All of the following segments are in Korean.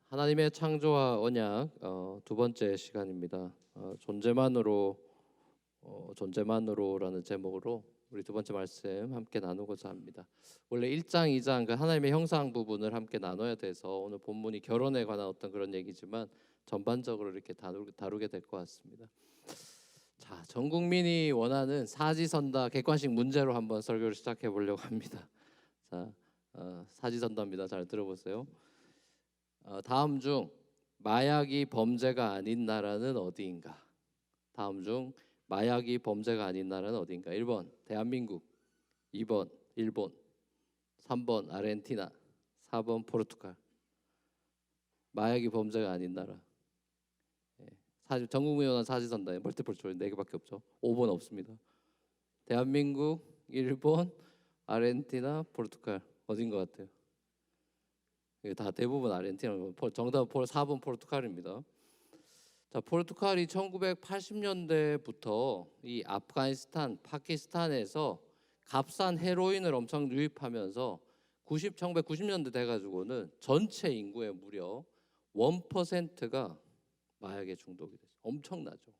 하나님의 창조와 언약 두 번째 시간입니다. 존재만으로라는 제목으로 우리 두 번째 말씀 함께 나누고자 합니다. 원래 1장, 2장 그 하나님의 형상 부분을 함께 나눠야 돼서 오늘 본문이 결혼에 관한 어떤 그런 얘기지만 전반적으로 이렇게 다루게 될 것 같습니다. 자, 전 국민이 원하는 사지선다 객관식 문제로 한번 설교를 시작해 보려고 합니다. 자, 사지선다입니다. 잘 들어보세요. 다음 중 마약이 범죄가 아닌 나라는 어디인가? 다음 중 마약이 범죄가 아닌 나라는 어디인가? 1번 대한민국, 2번 일본, 3번 아르헨티나, 4번 포르투갈. 마약이 범죄가 아닌 나라. 전국민이 원하는 사지선다에 멀티플 초이스 4개밖에 없죠. 5번 없습니다. 대한민국, 일본, 아르헨티나, 포르투갈. 어딘 것 같아요? 다 대부분 아르헨티나. 정답은 4번 포르투갈입니다. 자, 포르투갈이 1980년대부터 이 아프가니스탄, 파키스탄에서 값싼 헤로인을 엄청 유입하면서 1990년대 돼가지고는 전체 인구의 무려 1%가 마약에 중독이 됐어요. 엄청나죠.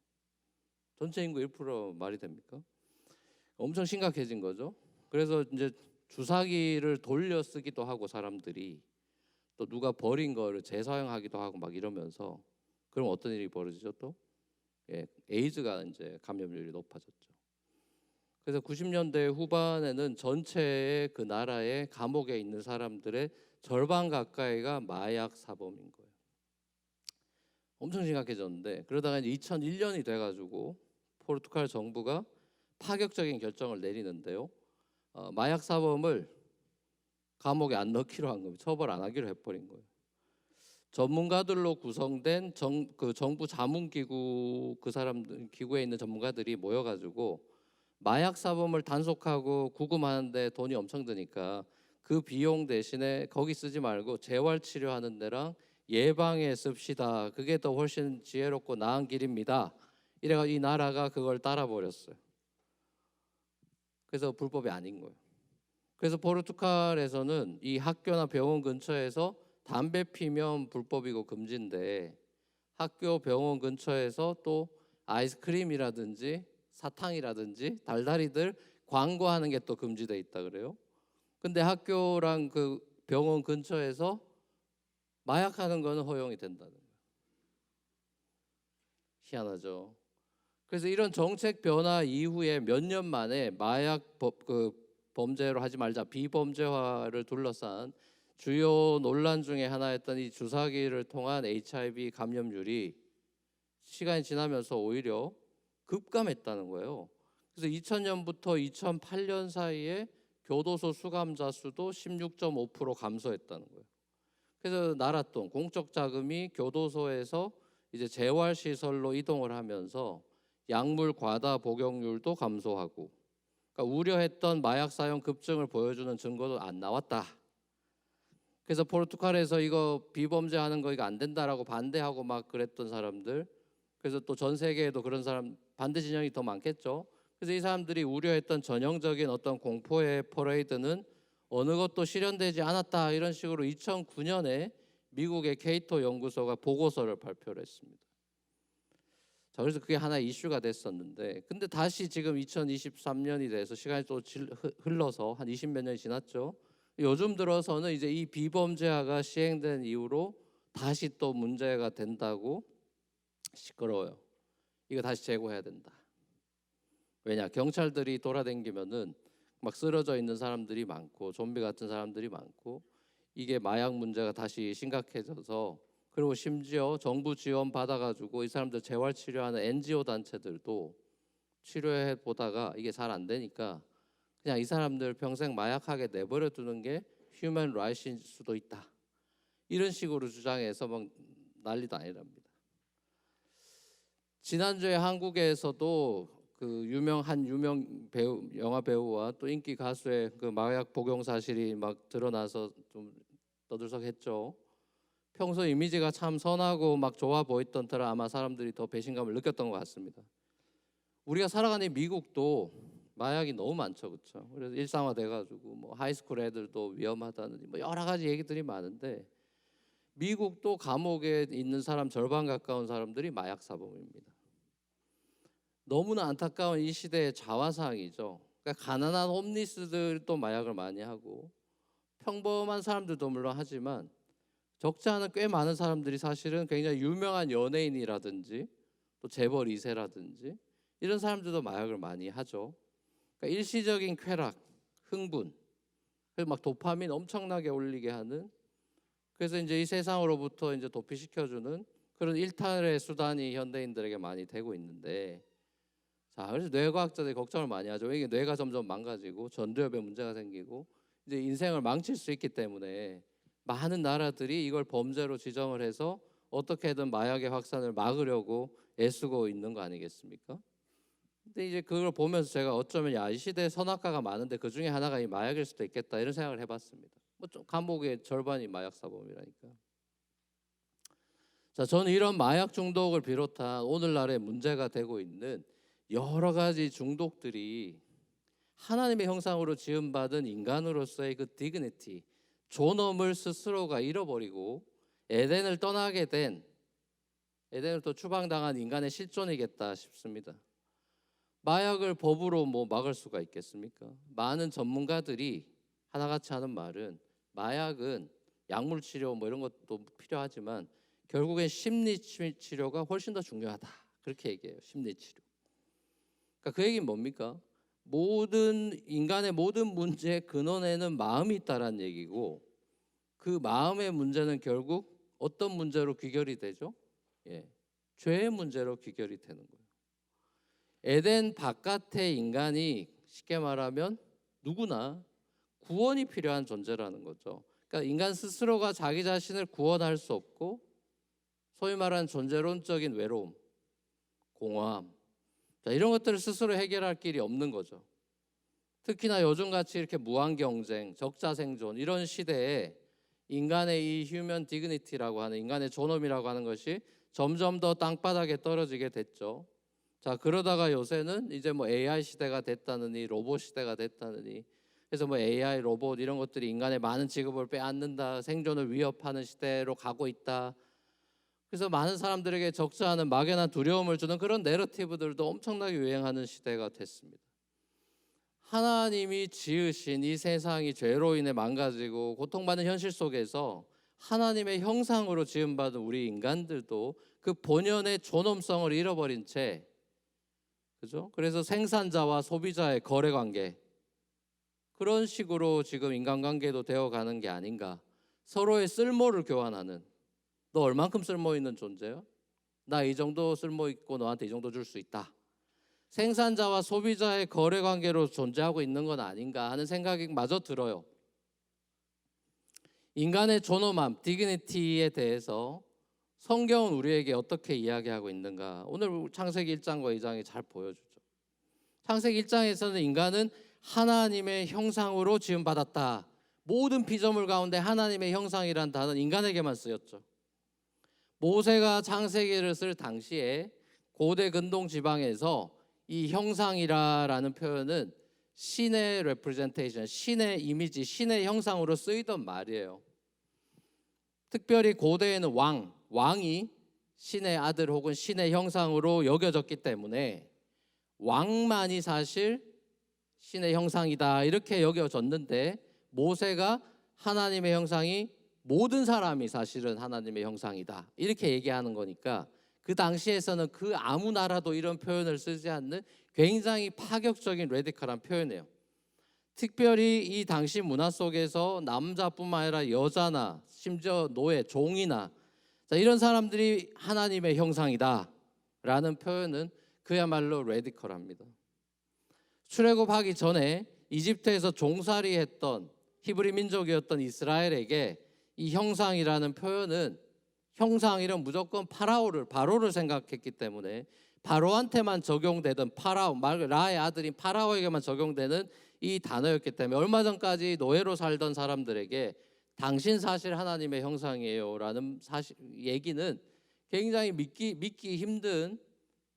전체 인구 1% 말이 됩니까? 엄청 심각해진 거죠. 그래서 이제 주사기를 돌려 쓰기도 하고 사람들이 또 누가 버린 거를 재사용하기도 하고 막 이러면서 그럼 어떤 일이 벌어지죠 또? 에이즈가 이제 감염률이 높아졌죠. 그래서 90년대 후반에는 전체의 그 나라의 감옥에 있는 사람들의 절반 가까이가 마약 사범인 거예요. 엄청 심각해졌는데 그러다가 이제 2001년이 돼가지고 포르투갈 정부가 파격적인 결정을 내리는데요. 마약 사범을 감옥에 안 넣기로 한 거예요. 처벌 안 하기로 해버린 거예요. 전문가들로 구성된 정부 자문기구 기구에 있는 전문가들이 모여가지고 마약 사범을 단속하고 구금하는데 돈이 엄청 드니까 그 비용 대신에 거기 쓰지 말고 재활 치료하는 데랑 예방에 씁시다. 그게 더 훨씬 지혜롭고 나은 길입니다. 이래가 이 나라가 그걸 따라 버렸어요. 그래서 불법이 아닌 거예요. 그래서 포르투갈에서는 이 학교나 병원 근처에서 담배 피면 불법이고 금지인데 학교 병원 근처에서 또 아이스크림이라든지 사탕이라든지 달달이들 광고하는 게 또 금지돼 있다 그래요. 근데 학교랑 그 병원 근처에서 마약하는 거는 허용이 된다는 거예요. 희한하죠. 그래서 이런 정책 변화 이후에 몇 년 만에 마약 범죄로 하지 말자 비범죄화를 둘러싼 주요 논란 중에 하나였던 이 주사기를 통한 HIV 감염률이 시간이 지나면서 오히려 급감했다는 거예요. 그래서 2000년부터 2008년 사이에 교도소 수감자 수도 16.5% 감소했다는 거예요. 그래서 나랏돈 공적 자금이 교도소에서 이제 재활시설로 이동을 하면서 약물 과다 복용률도 감소하고, 그러니까 우려했던 마약 사용 급증을 보여주는 증거도 안 나왔다. 그래서 포르투갈에서 이거 비범죄하는 거 이거 안 된다라고 반대하고 막 그랬던 사람들, 그래서 또 전 세계에도 그런 사람 반대 진영이 더 많겠죠. 그래서 이 사람들이 우려했던 전형적인 어떤 공포의 퍼레이드는 어느 것도 실현되지 않았다, 이런 식으로 2009년에 미국의 케이토 연구소가 보고서를 발표를 했습니다. 자, 그래서 그게 하나의 이슈가 됐었는데, 근데 다시 지금 2023년이 돼서 시간이 또 흘러서 한 20몇 년이 지났죠. 요즘 들어서는 이제 이 비범죄화가 시행된 이후로 다시 또 문제가 된다고 시끄러워요. 이거 다시 제고해야 된다. 왜냐, 경찰들이 돌아다니면은 막 쓰러져 있는 사람들이 많고 좀비 같은 사람들이 많고 이게 마약 문제가 다시 심각해져서, 그리고 심지어 정부 지원 받아가지고 이 사람들 재활 치료하는 NGO 단체들도 치료해 보다가 이게 잘 안 되니까 그냥 이 사람들 평생 마약하게 내버려 두는 게 휴먼 라이트일 수도 있다, 이런 식으로 주장해서 막 난리도 아니랍니다. 지난주에 한국에서도 그 유명 배우, 영화 배우와 또 인기 가수의 그 마약 복용 사실이 막 드러나서 좀 떠들썩했죠. 평소 이미지가 참 선하고 막 좋아 보였던 터라 아마 사람들이 더 배신감을 느꼈던 것 같습니다. 우리가 살아가는 미국도 마약이 너무 많죠, 그렇죠? 그래서 일상화돼가지고 뭐 하이스쿨 애들도 위험하다는 뭐 여러 가지 얘기들이 많은데, 미국도 감옥에 있는 사람 절반 가까운 사람들이 마약 사범입니다. 너무나 안타까운 이 시대의 자화상이죠. 그러니까 가난한 홈리스들도 마약을 많이 하고 평범한 사람들도 물론 하지만 적지 않은 꽤 많은 사람들이 사실은 굉장히 유명한 연예인이라든지 또 재벌 2세라든지 이런 사람들도 마약을 많이 하죠. 그러니까 일시적인 쾌락, 흥분, 그래서 막 도파민 엄청나게 올리게 하는, 그래서 이제 이 세상으로부터 이제 도피시켜주는 그런 일탈의 수단이 현대인들에게 많이 되고 있는데, 자, 그래서 뇌과학자들이 걱정을 많이 하죠. 이게 뇌가 점점 망가지고 전두엽에 문제가 생기고 이제 인생을 망칠 수 있기 때문에 많은 나라들이 이걸 범죄로 지정을 해서 어떻게든 마약의 확산을 막으려고 애쓰고 있는 거 아니겠습니까? 근데 이제 그걸 보면서 제가 어쩌면 이 시대에 선악과가 많은데 그 중에 하나가 이 마약일 수도 있겠다 이런 생각을 해봤습니다. 뭐 좀 감옥의 절반이 마약 사범이라니까. 자, 저는 이런 마약 중독을 비롯한 오늘날의 문제가 되고 있는 여러 가지 중독들이 하나님의 형상으로 지음받은 인간으로서의 그 디그니티, 존엄을 스스로가 잃어버리고 에덴을 떠나게 된, 에덴을 또 추방당한 인간의 실존이겠다 싶습니다. 마약을 법으로 뭐 막을 수가 있겠습니까? 많은 전문가들이 하나같이 하는 말은 마약은 약물 치료 뭐 이런 것도 필요하지만 결국엔 심리 치료가 훨씬 더 중요하다. 그렇게 얘기해요. 심리 치료. 그러니까 그 얘기는 뭡니까? 모든 인간의 모든 문제의 근원에는 마음이 있다라는 얘기고, 그 마음의 문제는 결국 어떤 문제로 귀결이 되죠? 죄의 문제로 귀결이 되는 거예요. 에덴 바깥의 인간이 쉽게 말하면 누구나 구원이 필요한 존재라는 거죠. 그러니까 인간 스스로가 자기 자신을 구원할 수 없고 소위 말하는 존재론적인 외로움, 공허함, 자, 이런 것들을 스스로 해결할 길이 없는 거죠. 특히나 요즘같이 이렇게 무한 경쟁, 적자 생존 이런 시대에 인간의 이 휴먼 디그니티라고 하는 인간의 존엄이라고 하는 것이 점점 더 땅바닥에 떨어지게 됐죠. 자, 그러다가 요새는 이제 뭐 AI 시대가 됐다느니 로봇 시대가 됐다느니, 그래서 뭐 AI 로봇 이런 것들이 인간의 많은 직업을 빼앗는다, 생존을 위협하는 시대로 가고 있다. 그래서 많은 사람들에게 적지 않은 막연한 두려움을 주는 그런 내러티브들도 엄청나게 유행하는 시대가 됐습니다. 하나님이 지으신 이 세상이 죄로 인해 망가지고 고통받는 현실 속에서 하나님의 형상으로 지음받은 우리 인간들도 그 본연의 존엄성을 잃어버린 채, 그죠? 그래서 생산자와 소비자의 거래 관계, 그런 식으로 지금 인간관계도 되어가는 게 아닌가. 서로의 쓸모를 교환하는, 너 얼만큼 쓸모 있는 존재야? 나 이 정도 쓸모 있고 너한테 이 정도 줄 수 있다. 생산자와 소비자의 거래 관계로 존재하고 있는 건 아닌가 하는 생각이 마저 들어요. 인간의 존엄함, 디그니티에 대해서 성경은 우리에게 어떻게 이야기하고 있는가? 오늘 창세기 1장과 2장이 잘 보여주죠. 창세기 1장에서는 인간은 하나님의 형상으로 지음받았다. 모든 피조물 가운데 하나님의 형상이란 단어는 인간에게만 쓰였죠. 모세가 창세기를 쓸 당시에 고대 근동 지방에서 이 형상이라는 표현은 신의 레프레젠테이션, 신의 이미지, 신의 형상으로 쓰이던 말이에요. 특별히 고대에는 왕이 신의 아들 혹은 신의 형상으로 여겨졌기 때문에 왕만이 사실 신의 형상이다 이렇게 여겨졌는데, 모세가 하나님의 형상이 모든 사람이 사실은 하나님의 형상이다 이렇게 얘기하는 거니까 그 당시에서는 그 아무 나라도 이런 표현을 쓰지 않는 굉장히 파격적인 레디컬한 표현이에요. 특별히 이 당시 문화 속에서 남자뿐만 아니라 여자나 심지어 노예, 종이나 이런 사람들이 하나님의 형상이다 라는 표현은 그야말로 레디컬합니다. 출애굽하기 전에 이집트에서 종살이 했던 히브리 민족이었던 이스라엘에게 이 형상이라는 표현은, 형상이란 무조건 바로를 생각했기 때문에 바로한테만 적용되던 라의 아들인 파라오에게만 적용되는 이 단어였기 때문에 얼마 전까지 노예로 살던 사람들에게 당신 사실 하나님의 형상이에요 라는 얘기는 굉장히 믿기 힘든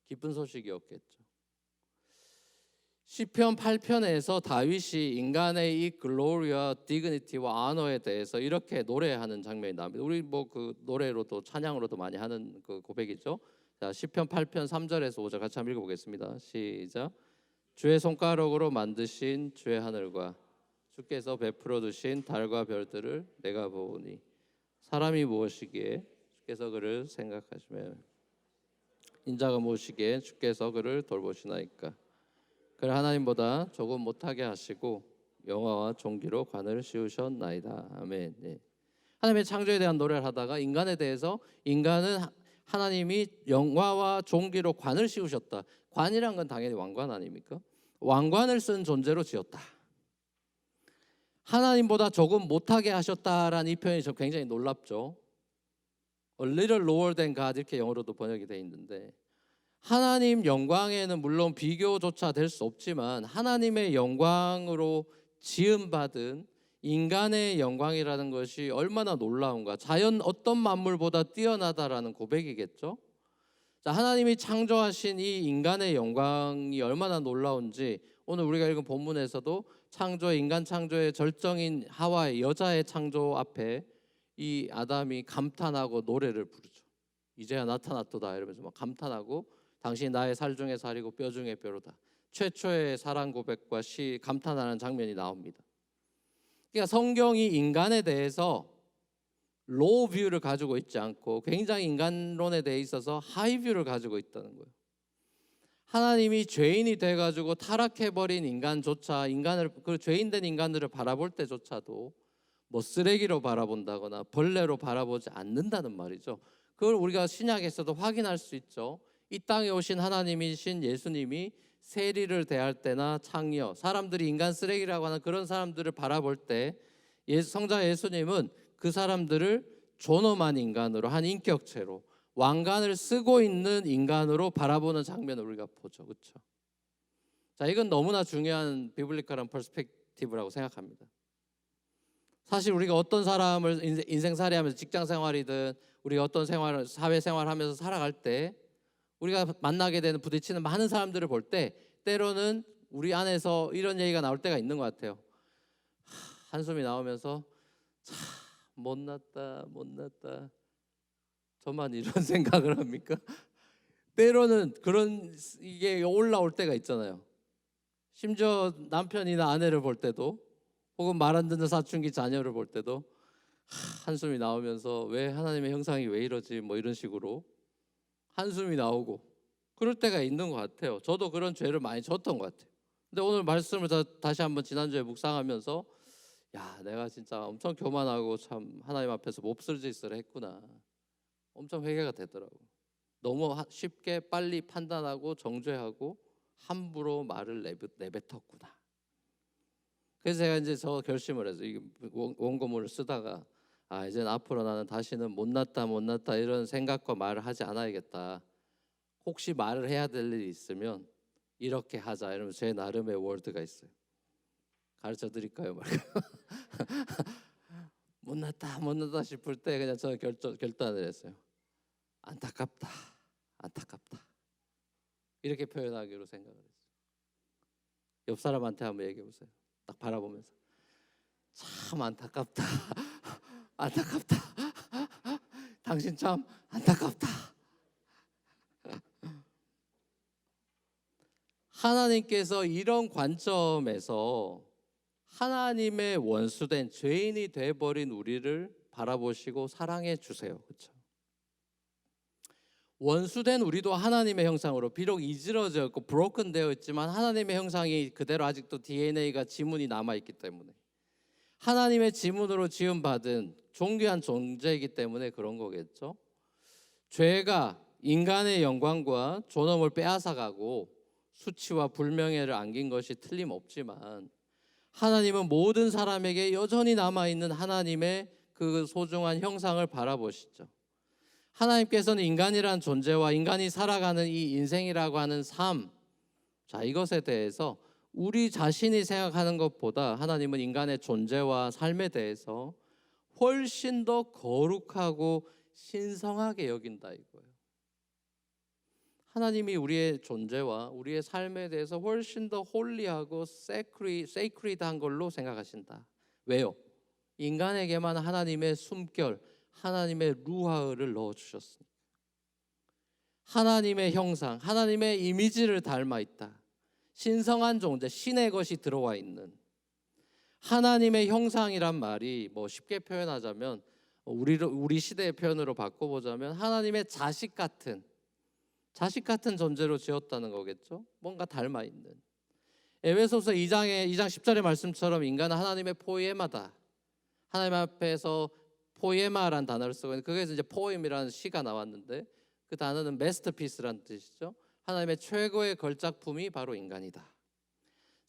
기쁜 소식이었겠죠. 시편 8편에서 다윗이 인간의 이 글로리와 디그니티와 아너에 대해서 이렇게 노래하는 장면이 나옵니다. 우리 뭐 그 노래로도 찬양으로도 많이 하는 그 고백이죠. 자, 시편 8편 3절에서 5절 같이 한번 읽어보겠습니다. 시작. 주의 손가락으로 만드신 주의 하늘과 주께서 베풀어 두신 달과 별들을 내가 보오니 사람이 무엇이기에 주께서 그를 생각하시며 인자가 무엇이기에 주께서 그를 돌보시나이까. 그를 하나님보다 조금 못하게 하시고 영화와 종기로 관을 씌우셨나이다. 아멘. 네. 하나님의 창조에 대한 노래를 하다가 인간에 대해서 인간은 하나님이 영화와 종기로 관을 씌우셨다. 관이란 건 당연히 왕관 아닙니까? 왕관을 쓴 존재로 지었다. 하나님보다 조금 못하게 하셨다라는 이 표현이 저 굉장히 놀랍죠. A little lower than God 이렇게 영어로도 번역이 되어 있는데 하나님 영광에는 물론 비교조차 될 수 없지만 하나님의 영광으로 지음받은 인간의 영광이라는 것이 얼마나 놀라운가. 자연 어떤 만물보다 뛰어나다라는 고백이겠죠. 자, 하나님이 창조하신 이 인간의 영광이 얼마나 놀라운지 오늘 우리가 읽은 본문에서도 인간 창조의 절정인 하와의 여자의 창조 앞에 이 아담이 감탄하고 노래를 부르죠. 이제야 나타났도다 이러면서 막 감탄하고 당신이 나의 살 중에 살이고 뼈 중에 뼈로다. 최초의 사랑 고백과 감탄하는 장면이 나옵니다. 그러니까 성경이 인간에 대해서 로우 뷰를 가지고 있지 않고 굉장히 인간론에 대해 있어서 하이 뷰를 가지고 있다는 거예요. 하나님이 죄인이 돼가지고 타락해버린 인간조차 그 죄인된 인간들을 바라볼 때조차도 뭐 쓰레기로 바라본다거나 벌레로 바라보지 않는다는 말이죠. 그걸 우리가 신약에서도 확인할 수 있죠. 이 땅에 오신 하나님이신 예수님이 세리를 대할 때나 창녀, 사람들이 인간 쓰레기라고 하는 그런 사람들을 바라볼 때 성자 예수님은 그 사람들을 존엄한 인간으로 한 인격체로 왕관을 쓰고 있는 인간으로 바라보는 장면을 우리가 보죠. 그렇죠? 자, 이건 너무나 중요한 비블리컬한 퍼스펙티브라고 생각합니다. 사실 우리가 어떤 사람을 인생살이하면서 직장생활이든 우리가 어떤 사회생활하면서 살아갈 때 우리가 만나게 되는 부딪히는 많은 사람들을 볼 때 때로는 우리 안에서 이런 얘기가 나올 때가 있는 것 같아요. 한숨이 나오면서 참 못났다. 저만 이런 생각을 합니까? 때로는 그런 이게 올라올 때가 있잖아요. 심지어 남편이나 아내를 볼 때도 혹은 말 안 듣는 사춘기 자녀를 볼 때도 한숨이 나오면서 왜 하나님의 형상이 왜 이러지 뭐 이런 식으로 한숨이 나오고 그럴 때가 있는 것 같아요. 저도 그런 죄를 많이 졌던 것 같아요. 근데 오늘 말씀을 다시 한번 지난주에 묵상하면서 야, 내가 진짜 엄청 교만하고 참 하나님 앞에서 몹쓸 짓을 했구나. 엄청 회개가 되더라고요. 너무 쉽게 빨리 판단하고 정죄하고 함부로 말을 내뱉었구나. 그래서 제가 이제 저 결심을 해서 이 원고문을 쓰다가 이제 앞으로 나는 다시는 못났다 이런 생각과 말을 하지 않아야겠다. 혹시 말을 해야 될 일이 있으면 이렇게 하자 이러면 제 나름의 월드가 있어요. 가르쳐 드릴까요? 못났다 싶을 때 그냥 저는 결단을 했어요. 안타깝다 이렇게 표현하기로 생각을 했어요. 옆 사람한테 한번 얘기해 보세요. 딱 바라보면서 참 안타깝다 당신 참 안타깝다. 하나님께서 이런 관점에서 하나님의 원수된 죄인이 돼버린 우리를 바라보시고 사랑해 주세요. 그렇죠? 원수된 우리도 하나님의 형상으로 비록 이지러져 있고 브로큰 되어 있지만 하나님의 형상이 그대로 아직도 DNA가 지문이 남아있기 때문에 하나님의 지문으로 지음받은 존귀한 존재이기 때문에 그런 거겠죠. 죄가 인간의 영광과 존엄을 빼앗아가고 수치와 불명예를 안긴 것이 틀림없지만 하나님은 모든 사람에게 여전히 남아있는 하나님의 그 소중한 형상을 바라보시죠. 하나님께서는 인간이란 존재와 인간이 살아가는 이 인생이라고 하는 삶, 자, 이것에 대해서 우리 자신이 생각하는 것보다 하나님은 인간의 존재와 삶에 대해서 훨씬 더 거룩하고 신성하게 여긴다 이거예요. 하나님이 우리의 존재와 우리의 삶에 대해서 훨씬 더 홀리하고 세이크리드한 걸로 생각하신다. 왜요? 인간에게만 하나님의 숨결, 하나님의 루하를 넣어주셨으니까. 하나님의 형상, 하나님의 이미지를 닮아 있다. 신성한 존재, 신의 것이 들어와 있는 하나님의 형상이란 말이 뭐 쉽게 표현하자면 우리 시대의 표현으로 바꿔보자면 하나님의 자식 같은 존재로 지었다는 거겠죠. 뭔가 닮아 있는. 에베소서 2장 10절의 말씀처럼 인간은 하나님의 포에마다. 하나님 앞에서 포에마라는 단어를 쓰고 있는데 그게서 이제 포엠이라는 시가 나왔는데 그 단어는 마스터피스라는 뜻이죠. 하나님의 최고의 걸작품이 바로 인간이다.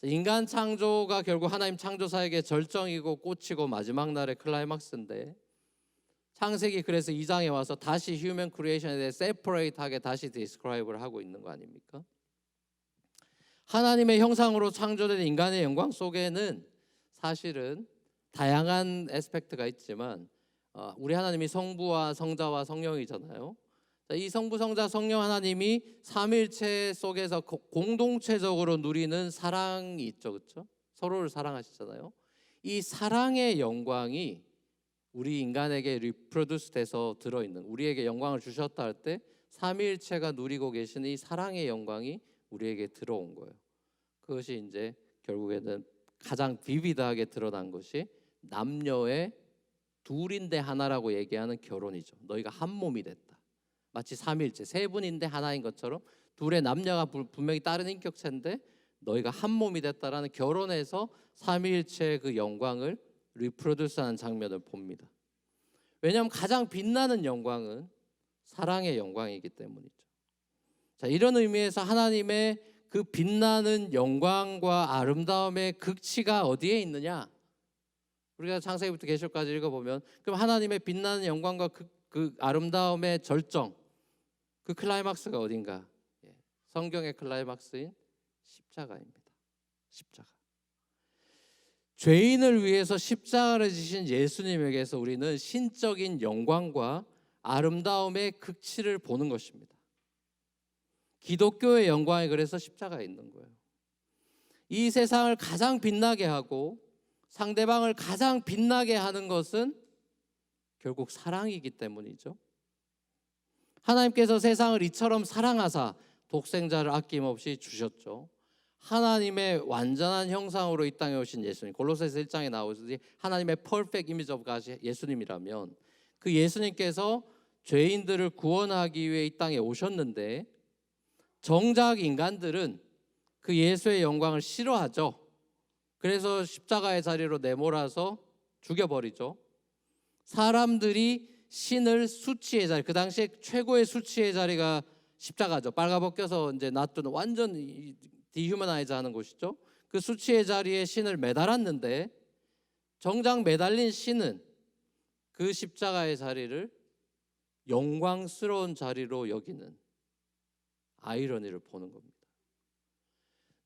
인간 창조가 결국 하나님 창조사에게 절정이고 꽃이고 마지막 날의 클라이막스인데 창세기 그래서 2장에 와서 다시 휴먼 크리에이션에 대해 세퍼레이트하게 다시 디스크라이브를 하고 있는 거 아닙니까? 하나님의 형상으로 창조된 인간의 영광 속에는 사실은 다양한 에스펙트가 있지만 우리 하나님이 성부와 성자와 성령이잖아요. 이 성부, 성자, 성령 하나님이 삼일체 속에서 공동체적으로 누리는 사랑이 있죠, 그렇죠? 서로를 사랑하시잖아요. 이 사랑의 영광이 우리 인간에게 리프로듀스 돼서 들어있는, 우리에게 영광을 주셨다 할 때 삼일체가 누리고 계시는 이 사랑의 영광이 우리에게 들어온 거예요. 그것이 이제 결국에는 가장 비비드하게 드러난 것이 남녀의 둘인데 하나라고 얘기하는 결혼이죠. 너희가 한 몸이 됐다. 마치 삼일체, 세 분인데 하나인 것처럼 둘의 남녀가 분명히 다른 인격체인데 너희가 한 몸이 됐다라는 결혼에서 삼일체의 그 영광을 리프로듀스하는 장면을 봅니다. 왜냐하면 가장 빛나는 영광은 사랑의 영광이기 때문이죠. 자, 이런 의미에서 하나님의 그 빛나는 영광과 아름다움의 극치가 어디에 있느냐? 우리가 창세기부터 계시록까지 읽어보면 그럼 하나님의 빛나는 영광과 그 아름다움의 절정, 그 클라이막스가 어딘가? 성경의 클라이막스인 십자가입니다. 십자가. 죄인을 위해서 십자가를 지신 예수님에게서 우리는 신적인 영광과 아름다움의 극치를 보는 것입니다. 기독교의 영광이 그래서 십자가에 있는 거예요. 이 세상을 가장 빛나게 하고 상대방을 가장 빛나게 하는 것은 결국 사랑이기 때문이죠. 하나님께서 세상을 이처럼 사랑하사 독생자를 아낌없이 주셨죠. 하나님의 완전한 형상으로 이 땅에 오신 예수님, 골로새서 1장에 나오듯이 하나님의 perfect image of God이 예수님이라면 그 예수님께서 죄인들을 구원하기 위해 이 땅에 오셨는데 정작 인간들은 그 예수의 영광을 싫어하죠. 그래서 십자가의 자리로 내몰아서 죽여버리죠. 사람들이 신을 수치의 자리, 그 당시에 최고의 수치의 자리가 십자가죠. 빨가벗겨서 이제 놔두는 완전 디휴머나이즈 하는 곳이죠. 그 수치의 자리에 신을 매달았는데 정작 매달린 신은 그 십자가의 자리를 영광스러운 자리로 여기는 아이러니를 보는 겁니다.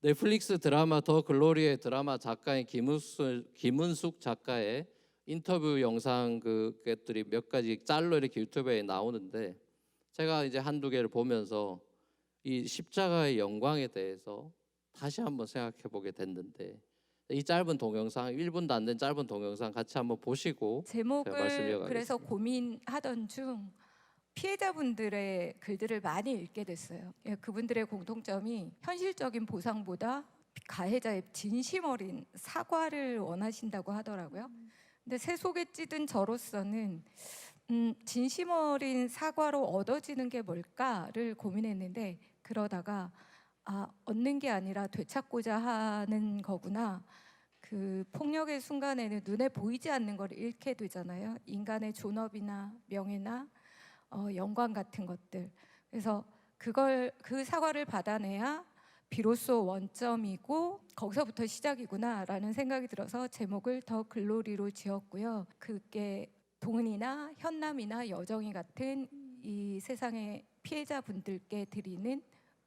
넷플릭스 드라마 더 글로리의 드라마 작가인 김은숙 작가의 인터뷰 영상 그것들이 몇 가지 짤로 이렇게 유튜브에 나오는데 제가 이제 한두 개를 보면서 이 십자가의 영광에 대해서 다시 한번 생각해 보게 됐는데 이 짧은 동영상 1분도 안 된 짧은 동영상 같이 한번 보시고 제목을 제가 말씀 이어가겠습니다. 그래서 고민하던 중 피해자분들의 글들을 많이 읽게 됐어요. 그분들의 공통점이 현실적인 보상보다 가해자의 진심 어린 사과를 원하신다고 하더라고요. 근데 새 속에 찌든 저로서는 진심 어린 사과로 얻어지는 게 뭘까를 고민했는데 그러다가 얻는 게 아니라 되찾고자 하는 거구나. 그 폭력의 순간에는 눈에 보이지 않는 걸 잃게 되잖아요. 인간의 존엄이나 명예나 영광 같은 것들. 그래서 그 사과를 받아내야 비로소 원점이고 거기서부터 시작이구나라는 생각이 들어서 제목을 더 글로리로 지었고요. 그게 동은이나 현남이나 여정이 같은 이 세상의 피해자분들께 드리는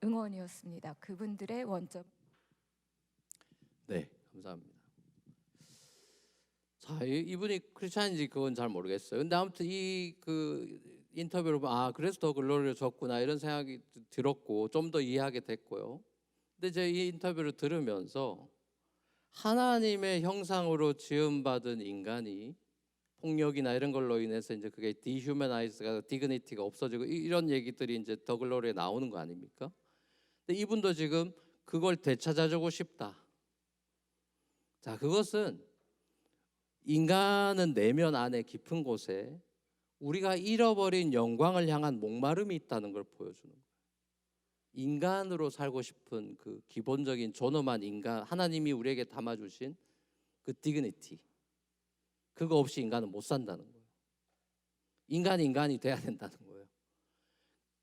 응원이었습니다. 그분들의 원점. 네, 감사합니다. 자, 이분이 크리스찬인지 그건 잘 모르겠어요. 근데 아무튼 인터뷰를 보면 그래서 더 글로리를 줬구나 이런 생각이 들었고 좀 더 이해하게 됐고요. 근데 이제 이 인터뷰를 들으면서 하나님의 형상으로 지음받은 인간이 폭력이나 이런 걸로 인해서 이제 그게 디휴머나이즈가 디그니티가 없어지고 이런 얘기들이 이제 더 글로리에 나오는 거 아닙니까? 근데 이분도 지금 그걸 되찾아주고 싶다. 자, 그것은 인간은 내면 안에 깊은 곳에 우리가 잃어버린 영광을 향한 목마름이 있다는 걸 보여주는 거예요. 인간으로 살고 싶은 그 기본적인 존엄한 인간, 하나님이 우리에게 담아주신 그 디그니티, 그거 없이 인간은 못 산다는 거예요. 인간이 돼야 된다는 거예요.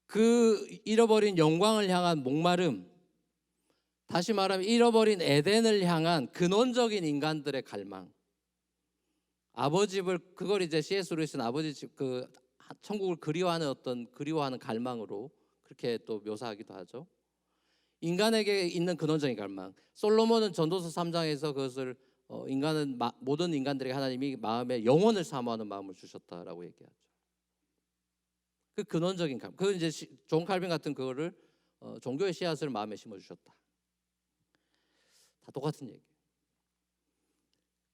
그 잃어버린 영광을 향한 목마름, 다시 말하면 잃어버린 에덴을 향한 근원적인 인간들의 갈망. 아버지 집을, 그걸 이제 C.S. 루이스는 아버지 집, 그 천국을 그리워하는 갈망으로 그렇게 또 묘사하기도 하죠. 인간에게 있는 근원적인 갈망. 솔로몬은 전도서 3장에서 그것을 인간은 모든 인간들에게 하나님이 마음에 영혼을 사모하는 마음을 주셨다라고 얘기하죠. 그 근원적인 갈망. 그 이제 존 칼빈 같은 그거를 종교의 씨앗을 마음에 심어 주셨다. 다 똑같은 얘기.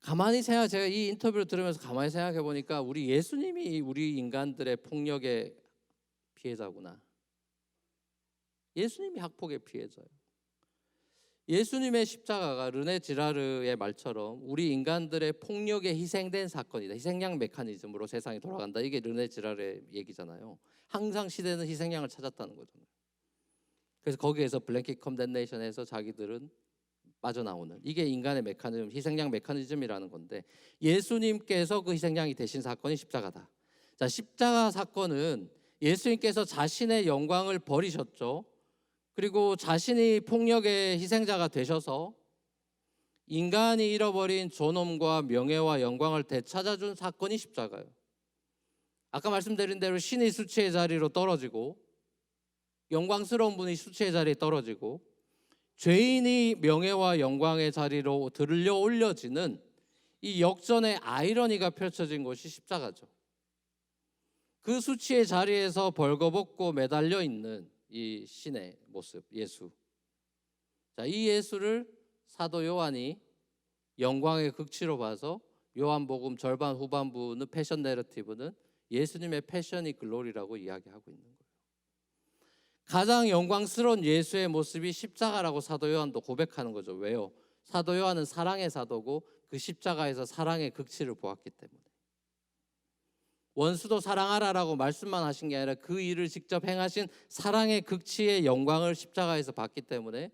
제가 이 인터뷰를 들으면서 가만히 생각해 보니까 우리 예수님이 우리 인간들의 폭력의 피해자구나. 예수님이 학폭의 피해자예요. 예수님의 십자가가 르네 지라르의 말처럼 우리 인간들의 폭력에 희생된 사건이다. 희생양 메커니즘으로 세상이 돌아간다. 이게 르네 지라르의 얘기잖아요. 항상 시대는 희생양을 찾았다는 거잖아요. 그래서 거기에서 블랭킷 컨덴네이션에서 자기들은 빠져나오는, 이게 인간의 메커니즘, 희생양 메커니즘이라는 건데, 예수님께서 그 희생양이 되신 사건이 십자가다. 자, 십자가 사건은 예수님께서 자신의 영광을 버리셨죠. 그리고 자신이 폭력의 희생자가 되셔서 인간이 잃어버린 존엄과 명예와 영광을 되찾아준 사건이 십자가예요. 아까 말씀드린 대로 신이 수치의 자리로 떨어지고 영광스러운 분이 수치의 자리에 떨어지고 죄인이 명예와 영광의 자리로 들려 올려지는 이 역전의 아이러니가 펼쳐진 것이 십자가죠. 그 수치의 자리에서 벌거벗고 매달려 있는 이 신의 모습, 예수. 자, 이 예수를 사도 요한이 영광의 극치로 봐서 요한복음 절반 후반부는 패션 내러티브는 예수님의 패션이 글로리라고 이야기하고 있는 거예요. 가장 영광스러운 예수의 모습이 십자가라고 사도 요한도 고백하는 거죠. 왜요? 사도 요한은 사랑의 사도고 그 십자가에서 사랑의 극치를 보았기 때문에. 원수도 사랑하라라고 말씀만 하신 게 아니라 그 일을 직접 행하신 사랑의 극치의 영광을 십자가에서 봤기 때문에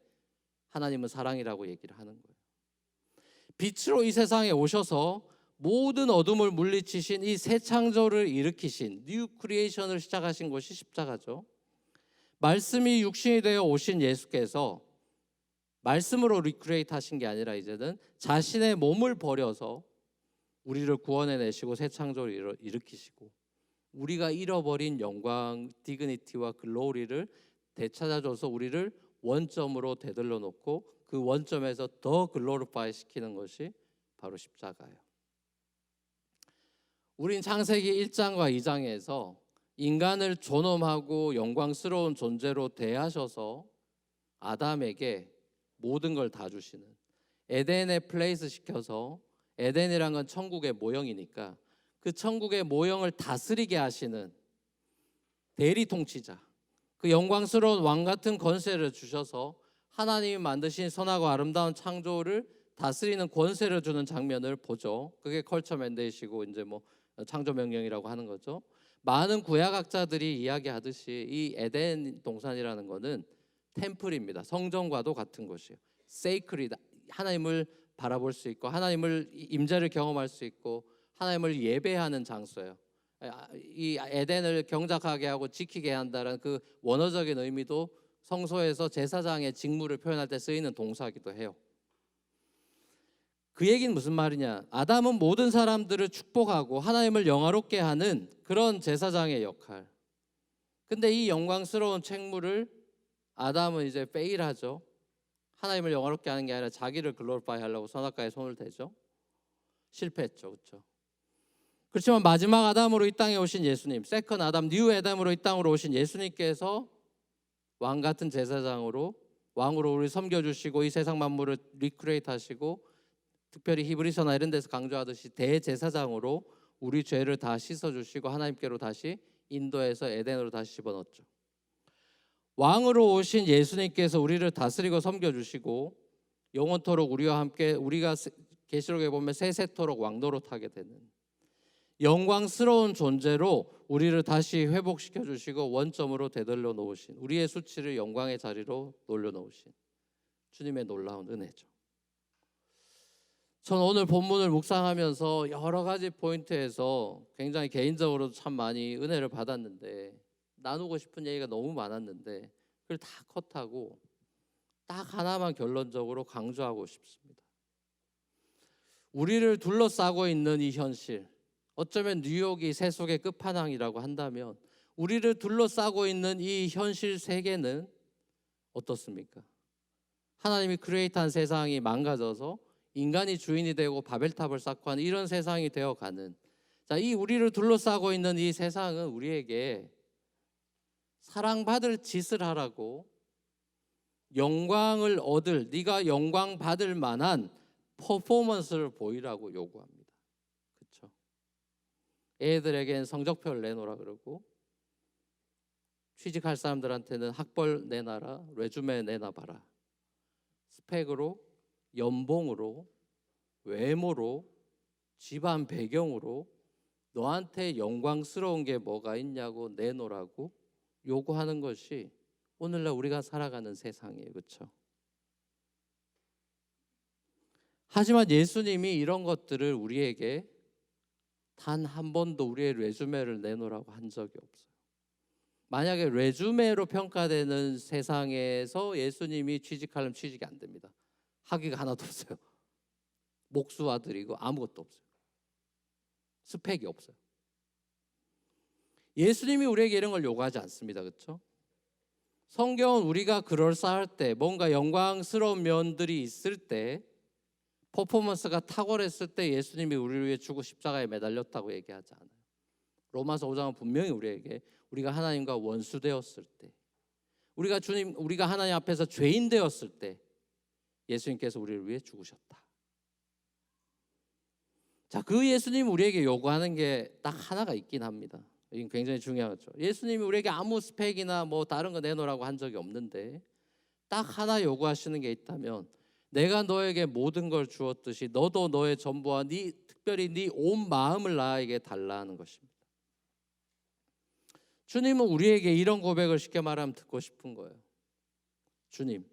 하나님은 사랑이라고 얘기를 하는 거예요. 빛으로 이 세상에 오셔서 모든 어둠을 물리치신 이 새 창조를 일으키신 뉴 크리에이션을 시작하신 것이 십자가죠. 말씀이 육신이 되어 오신 예수께서 말씀으로 리크리에이트 하신 게 아니라 이제는 자신의 몸을 버려서 우리를 구원해내시고 새 창조를 일으키시고 우리가 잃어버린 영광, 디그니티와 글로리를 되찾아줘서 우리를 원점으로 되돌려 놓고 그 원점에서 더 글로리파이 시키는 것이 바로 십자가예요. 우린 창세기 1장과 2장에서 인간을 존엄하고 영광스러운 존재로 대하셔서 아담에게 모든 걸 다 주시는, 에덴에 플레이스 시켜서, 에덴이란 건 천국의 모형이니까 그 천국의 모형을 다스리게 하시는 대리 통치자, 그 영광스러운 왕 같은 권세를 주셔서 하나님이 만드신 선하고 아름다운 창조를 다스리는 권세를 주는 장면을 보죠. 그게 컬처 맨데이시고 이제 뭐 창조 명령이라고 하는 거죠. 많은 구약학자들이 이야기하듯이 이 에덴 동산이라는 거는 템플입니다. 성전과도 같은 것이에요. 세이크리드, 하나님을 바라볼 수 있고 하나님을 임재를 경험할 수 있고 하나님을 예배하는 장소예요. 이 에덴을 경작하게 하고 지키게 한다는 그 원어적인 의미도 성소에서 제사장의 직무를 표현할 때 쓰이는 동사이기도 해요. 그 얘기는 무슨 말이냐? 아담은 모든 사람들을 축복하고 하나님을 영화롭게 하는 그런 제사장의 역할. 근데 이 영광스러운 책무를 아담은 이제 페일하죠. 하나님을 영화롭게 하는 게 아니라 자기를 글로리파이 하려고 선악과에 손을 대죠. 실패했죠. 그렇죠? 그렇지만 마지막 아담으로 이 땅에 오신 예수님, 세컨 아담, 뉴 아담으로 이 땅으로 오신 예수님께서 왕 같은 제사장으로 왕으로 우리 섬겨주시고 이 세상 만물을 리크레이트 하시고, 특별히 히브리서나 이런 데서 강조하듯이 대제사장으로 우리 죄를 다 씻어주시고 하나님께로 다시 인도해서 에덴으로 다시 집어넣었죠. 왕으로 오신 예수님께서 우리를 다스리고 섬겨주시고 영원토록 우리와 함께, 우리가 계시록에 보면 세세토록 왕노릇 하게 되는 영광스러운 존재로 우리를 다시 회복시켜 주시고 원점으로 되돌려 놓으신, 우리의 수치를 영광의 자리로 돌려 놓으신 주님의 놀라운 은혜죠. 저는 오늘 본문을 묵상하면서 여러 가지 포인트에서 굉장히 개인적으로 참 많이 은혜를 받았는데, 나누고 싶은 얘기가 너무 많았는데 그걸 다 컷하고 딱 하나만 결론적으로 강조하고 싶습니다. 우리를 둘러싸고 있는 이 현실, 어쩌면 뉴욕이 세속의 끝판왕이라고 한다면 우리를 둘러싸고 있는 이 현실 세계는 어떻습니까? 하나님이 크리에이트한 세상이 망가져서 인간이 주인이 되고 바벨탑을 쌓고 하는 이런 세상이 되어가는, 자, 이 우리를 둘러싸고 있는 이 세상은 우리에게 사랑받을 짓을 하라고, 영광을 얻을, 네가 영광 받을 만한 퍼포먼스를 보이라고 요구합니다. 그렇죠? 애들에겐 성적표를 내놓으라 그러고, 취직할 사람들한테는 학벌 내놔라, 레주메 내놔봐라. 스펙으로, 연봉으로, 외모로, 집안 배경으로 너한테 영광스러운 게 뭐가 있냐고 내놓으라고 요구하는 것이 오늘날 우리가 살아가는 세상이에요. 그렇죠? 하지만 예수님이 이런 것들을 우리에게 단 한 번도 우리의 레주메를 내놓으라고 한 적이 없어요. 만약에 레주메로 평가되는 세상에서 예수님이 취직하려면 취직이 안 됩니다. 학위가 하나도 없어요. 목수 아들이고 아무것도 없어요. 스펙이 없어요. 예수님이 우리에게 이런 걸 요구하지 않습니다. 그렇죠? 성경은 우리가 그럴싸할 때, 뭔가 영광스러운 면들이 있을 때, 퍼포먼스가 탁월했을 때 예수님이 우리를 위해 죽고 십자가에 매달렸다고 얘기하지 않아요. 로마서 5장은 분명히 우리에게 우리가 하나님과 원수 되었을 때, 우리가 하나님 앞에서 죄인 되었을 때 예수님께서 우리를 위해 죽으셨다. 자, 그 예수님이 우리에게 요구하는 게 딱 하나가 있긴 합니다. 이건 굉장히 중요하죠. 예수님이 우리에게 아무 스펙이나 뭐 다른 거 내놓으라고 한 적이 없는데 딱 하나 요구하시는 게 있다면, 내가 너에게 모든 걸 주었듯이 너도 너의 전부와 특별히 네 온 마음을 나에게 달라는 것입니다. 주님은 우리에게 이런 고백을 쉽게 말하면 듣고 싶은 거예요. 주님,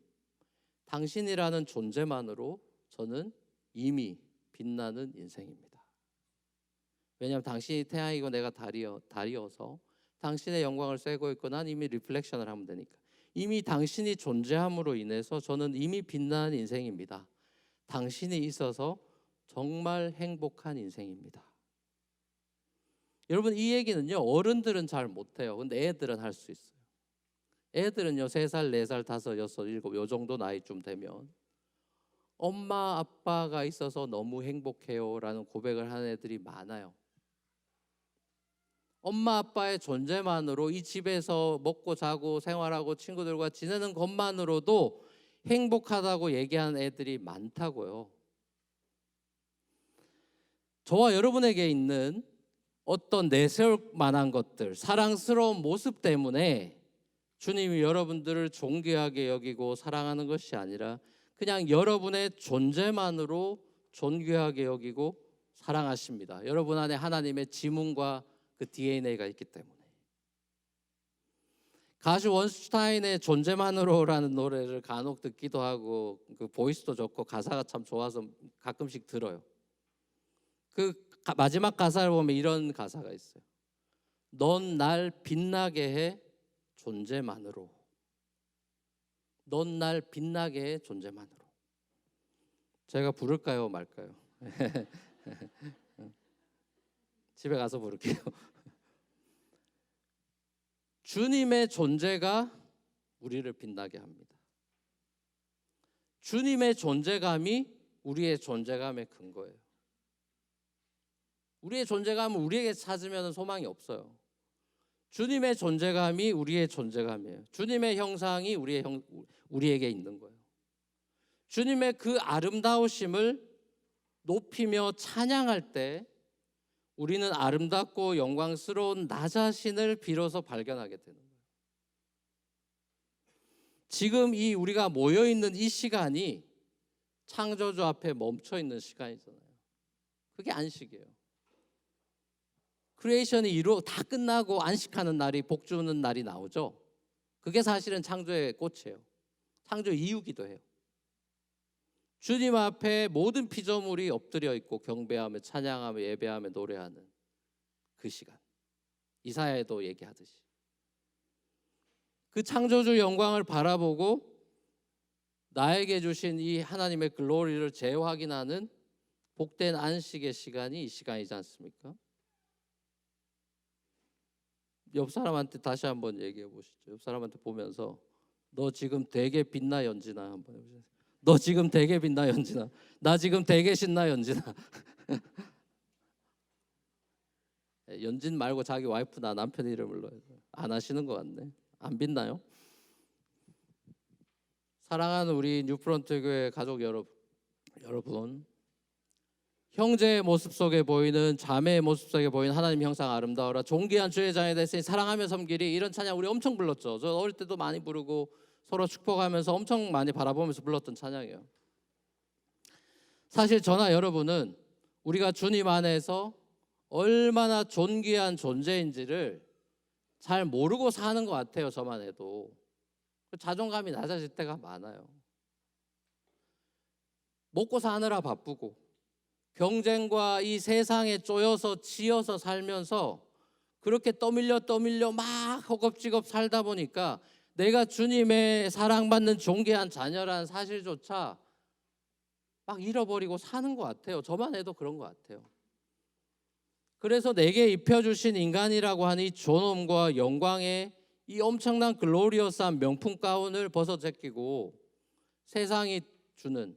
당신이라는 존재만으로 저는 이미 빛나는 인생입니다. 왜냐하면 당신이 태양이고 내가 달이어서 당신의 영광을 쐬고 있고 난 이미 리플렉션을 하면 되니까, 이미 당신이 존재함으로 인해서 저는 이미 빛나는 인생입니다. 당신이 있어서 정말 행복한 인생입니다. 여러분, 이 얘기는요, 어른들은 잘 못해요. 근데 애들은 할 수 있어요. 애들은요, 3살, 4살, 5, 6, 7 요 정도 나이쯤 되면 엄마 아빠가 있어서 너무 행복해요 라는 고백을 하는 애들이 많아요. 엄마 아빠의 존재만으로 이 집에서 먹고 자고 생활하고 친구들과 지내는 것만으로도 행복하다고 얘기하는 애들이 많다고요. 저와 여러분에게 있는 어떤 내세울 만한 것들, 사랑스러운 모습 때문에 주님이 여러분들을 존귀하게 여기고 사랑하는 것이 아니라 그냥 여러분의 존재만으로 존귀하게 여기고 사랑하십니다. 여러분 안에 하나님의 지문과 그 DNA가 있기 때문에. 가수 원슈타인의 존재만으로라는 노래를 간혹 듣기도 하고, 그 보이스도 좋고 가사가 참 좋아서 가끔씩 들어요. 그 마지막 가사를 보면 이런 가사가 있어요. 넌 날 빛나게 해 존재만으로. 넌 날 빛나게 해 존재만으로. 제가 부를까요 말까요? 집에 가서 부를게요. 주님의 존재가 우리를 빛나게 합니다. 주님의 존재감이 우리의 존재감의 근거예요. 우리의 존재감을 우리에게 찾으면 소망이 없어요. 주님의 존재감이 우리의 존재감이에요. 주님의 형상이 우리에게 있는 거예요. 주님의 그 아름다우심을 높이며 찬양할 때 우리는 아름답고 영광스러운 나 자신을 비로소 발견하게 되는 거예요. 지금 이 우리가 모여 있는 이 시간이 창조주 앞에 멈춰 있는 시간이잖아요. 그게 안식이에요. 크리에이션이 다 끝나고 안식하는 날이, 복 주는 날이 나오죠. 그게 사실은 창조의 꽃이에요. 창조 이유기도 해요. 주님 앞에 모든 피조물이 엎드려 있고 경배하며 찬양하며 예배하며 노래하는 그 시간. 이사야에도 얘기하듯이 그 창조주 영광을 바라보고 나에게 주신 이 하나님의 글로리를 재확인하는 복된 안식의 시간이 이 시간이지 않습니까? 옆 사람한테 다시 한번 얘기해 보시죠. 옆 사람한테 보면서 너 지금 되게 빛나 연진아 한번 해보세요. 너 지금 되게 빛나 연진아. 나 지금 되게 신나 연진아. 연진 말고 자기 와이프나 남편 이름을 넣어요. 안 하시는 것 같네. 안 빛나요? 사랑하는 우리 뉴프런트 교회 가족 여러분, 형제의 모습 속에 보이는, 자매의 모습 속에 보이는 하나님 형상 아름다워라, 존귀한 주의 자녀 됐으니 사랑하며 섬기리, 이런 찬양 우리 엄청 불렀죠. 저 어릴 때도 많이 부르고 서로 축복하면서 엄청 많이 바라보면서 불렀던 찬양이에요. 사실 저나 여러분은 우리가 주님 안에서 얼마나 존귀한 존재인지를 잘 모르고 사는 것 같아요. 저만 해도 자존감이 낮아질 때가 많아요. 먹고 사느라 바쁘고 경쟁과 이 세상에 쪼여서 지어서 살면서 그렇게 떠밀려 막 허겁지겁 살다 보니까 내가 주님의 사랑받는 존귀한 자녀라는 사실조차 막 잃어버리고 사는 것 같아요. 저만 해도 그런 것 같아요. 그래서 내게 입혀주신 인간이라고 하는 이 존엄과 영광의 이 엄청난 글로리어스한 명품 가운을 벗어 제끼고 세상이 주는,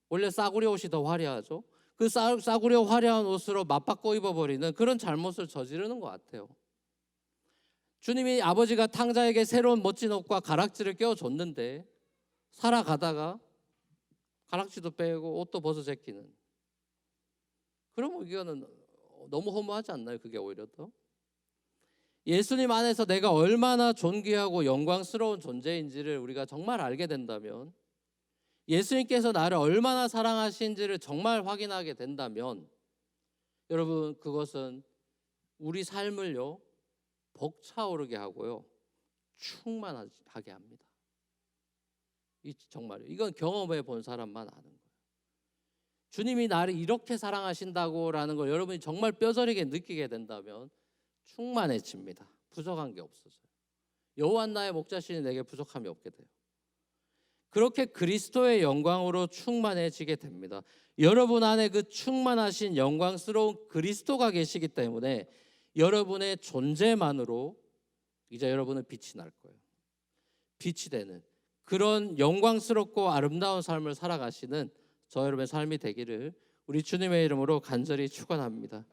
원래 싸구려 옷이 더 화려하죠. 그 싸구려 화려한 옷으로 맞바꿔 입어버리는 그런 잘못을 저지르는 것 같아요. 주님이 아버지가 탕자에게 새로운 멋진 옷과 가락지를 껴줬는데 살아가다가 가락지도 빼고 옷도 벗어 제끼는, 그러면 이거는 너무 허무하지 않나요? 그게 오히려 더 예수님 안에서 내가 얼마나 존귀하고 영광스러운 존재인지를 우리가 정말 알게 된다면, 예수님께서 나를 얼마나 사랑하신지를 정말 확인하게 된다면, 여러분 그것은 우리 삶을요 벅차오르게 하고요 충만하게 합니다. 정말요. 이건 경험해 본 사람만 아는 거예요. 주님이 나를 이렇게 사랑하신다고라는 걸 여러분이 정말 뼈저리게 느끼게 된다면 충만해집니다. 부족한 게 없어져요. 여호와 나의 목자시니 내게 부족함이 없게 돼요. 그렇게 그리스도의 영광으로 충만해지게 됩니다. 여러분 안에 그 충만하신 영광스러운 그리스도가 계시기 때문에 여러분의 존재만으로 이제 여러분은 빛이 날 거예요. 빛이 되는 그런 영광스럽고 아름다운 삶을 살아가시는 저 여러분의 삶이 되기를 우리 주님의 이름으로 간절히 축원합니다.